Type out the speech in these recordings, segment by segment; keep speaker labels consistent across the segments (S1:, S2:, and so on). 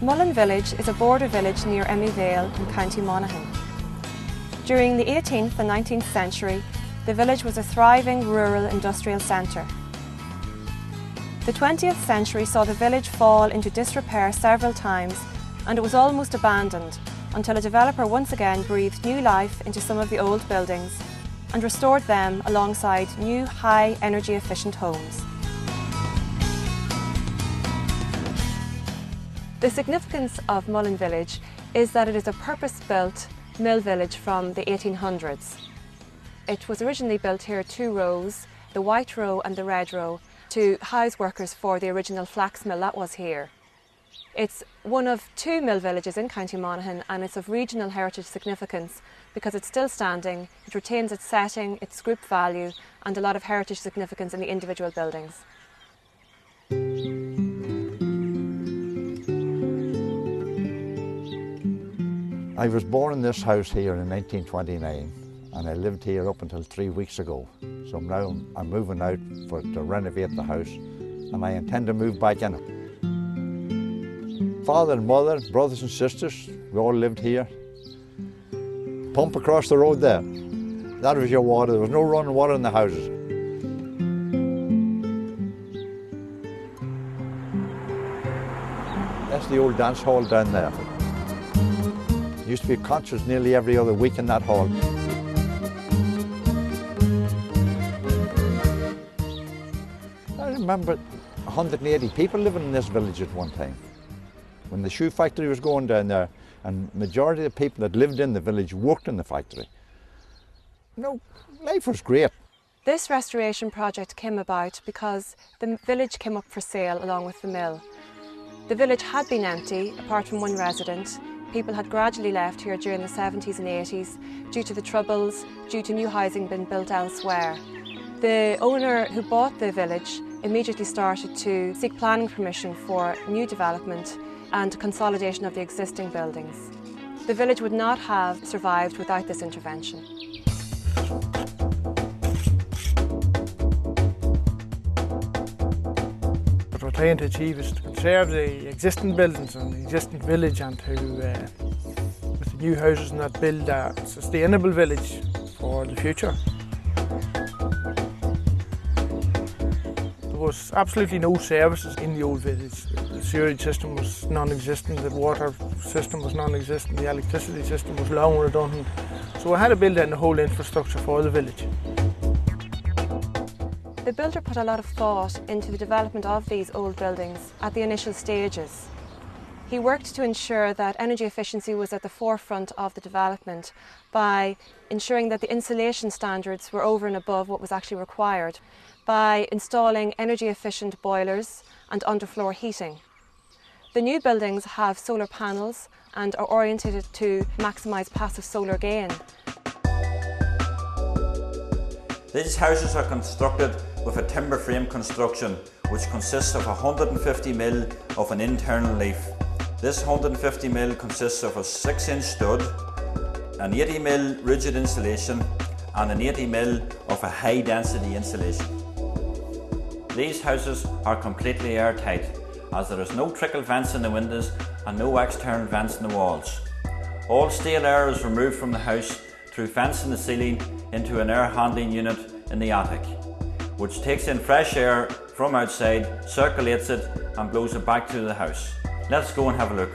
S1: Mullan Village is a border village near Emmy Vale in County Monaghan. During the 18th and 19th century, the village was a thriving rural industrial centre. The 20th century saw the village fall into disrepair several times, and it was almost abandoned until a developer once again breathed new life into some of the old buildings and restored them alongside new high energy efficient homes. The significance of Mullan Village is that it is a purpose-built mill village from the 1800s. It was originally built here 2 rows, the white row and the red row, to house workers for the original flax mill that was here. It's one of 2 mill villages in County Monaghan, and it's of regional heritage significance because it's still standing, it retains its setting, its group value and a lot of heritage significance in the individual buildings.
S2: I was born in this house here in 1929 and I lived here up until 3 weeks ago. So now I'm moving out to renovate the house and I intend to move back in it. Father and mother, brothers and sisters, we all lived here. Pump across the road there, that was your water. There was no running water in the houses. That's the old dance hall down there. There used to be concerts nearly every other week in that hall. I remember 180 people living in this village at one time. When the shoe factory was going down there, and the majority of the people that lived in the village worked in the factory. You know, life was great.
S1: This restoration project came about because the village came up for sale along with the mill. The village had been empty, apart from one resident. People had gradually left here during the 70s and 80s due to the Troubles, due to new housing being built elsewhere. The owner who bought the village immediately started to seek planning permission for new development and consolidation of the existing buildings. The village would not have survived without this intervention.
S3: What we're trying to achieve is to conserve the existing buildings and the existing village and to, with the new houses and that, build a sustainable village for the future. There was absolutely no services in the old village. The sewerage system was non-existent, the water system was non-existent, the electricity system was long redundant. So we had to build in the whole infrastructure for the village.
S1: The builder put a lot of thought into the development of these old buildings at the initial stages. He worked to ensure that energy efficiency was at the forefront of the development by ensuring that the insulation standards were over and above what was actually required, by installing energy efficient boilers and underfloor heating. The new buildings have solar panels and are oriented to maximise passive solar gain.
S4: These houses are constructed with a timber frame construction which consists of 150 mm of an internal leaf. This 150 mm consists of a 6-inch stud, an 80 mm rigid insulation and an 80 mm of a high density insulation. These houses are completely airtight as there is no trickle vents in the windows and no external vents in the walls. All stale air is removed from the house through vents in the ceiling into an air handling unit in the attic, which takes in fresh air from outside, circulates it and blows it back to the house. Let's go and have a look.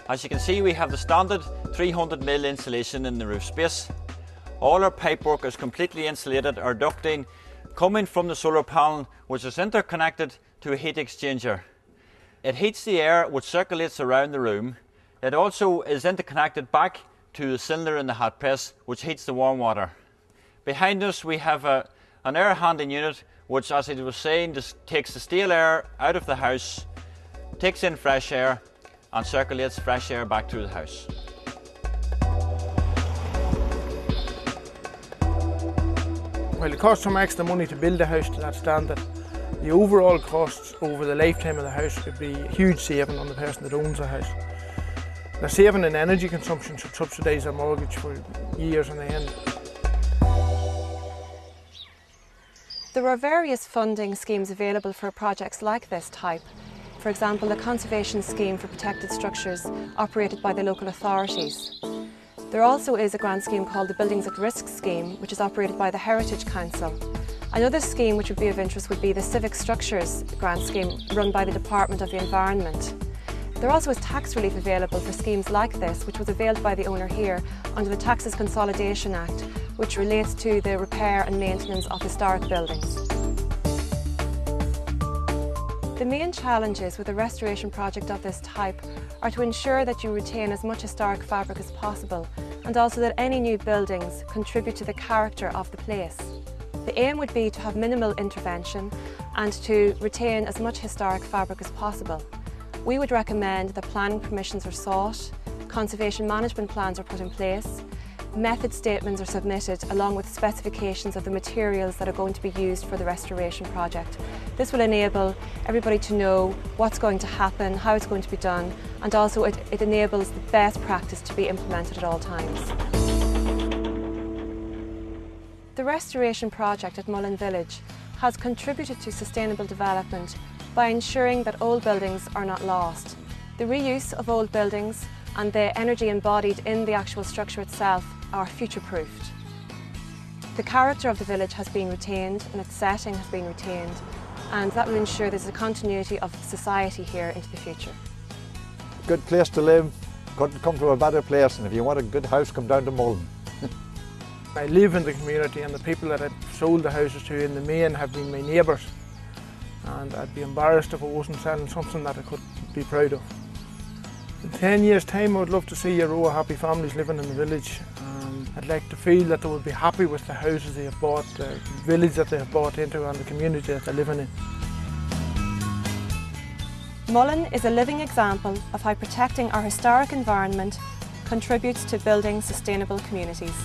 S4: As you can see, we have the standard 300 mm insulation in the roof space. All our pipework is completely insulated, our ducting coming from the solar panel, which is interconnected to a heat exchanger. It heats the air which circulates around the room. It also is interconnected back to the cylinder in the hot press, which heats the warm water. Behind us we have an air handling unit which, as I was saying, just takes the stale air out of the house, takes in fresh air and circulates fresh air back through the house.
S3: Well, it costs some extra money to build a house to that standard. The overall costs over the lifetime of the house could be a huge saving on the person that owns the house. The saving in energy consumption should subsidise their mortgage for years on end.
S1: There are various funding schemes available for projects like this type. For example, the Conservation Scheme for Protected Structures operated by the local authorities. There also is a grant scheme called the Buildings at Risk Scheme, which is operated by the Heritage Council. Another scheme which would be of interest would be the Civic Structures grant scheme run by the Department of the Environment. There also is tax relief available for schemes like this, which was availed by the owner here under the Taxes Consolidation Act, which relates to the repair and maintenance of historic buildings. The main challenges with a restoration project of this type are to ensure that you retain as much historic fabric as possible, and also that any new buildings contribute to the character of the place. The aim would be to have minimal intervention and to retain as much historic fabric as possible. We would recommend that planning permissions are sought, conservation management plans are put in place, method statements are submitted along with specifications of the materials that are going to be used for the restoration project. This will enable everybody to know what's going to happen, how it's going to be done, and also it enables the best practice to be implemented at all times. The restoration project at Mullan Village has contributed to sustainable development by ensuring that old buildings are not lost. The reuse of old buildings and the energy embodied in the actual structure itself are future-proofed. The character of the village has been retained and its setting has been retained, and that will ensure there's a continuity of society here into the future.
S2: Good place to live, couldn't come to a better place, and if you want a good house, come down to Mullan.
S3: I live in the community, and the people that I've sold the houses to in the main have been my neighbours, and I'd be embarrassed if I wasn't selling something that I could be proud of. In 10 years' time I would love to see a row of happy families living in the village, and I'd like to feel that they would be happy with the houses they have bought, the village that they have bought into, and the community that they're living in.
S1: Mullan is a living example of how protecting our historic environment contributes to building sustainable communities.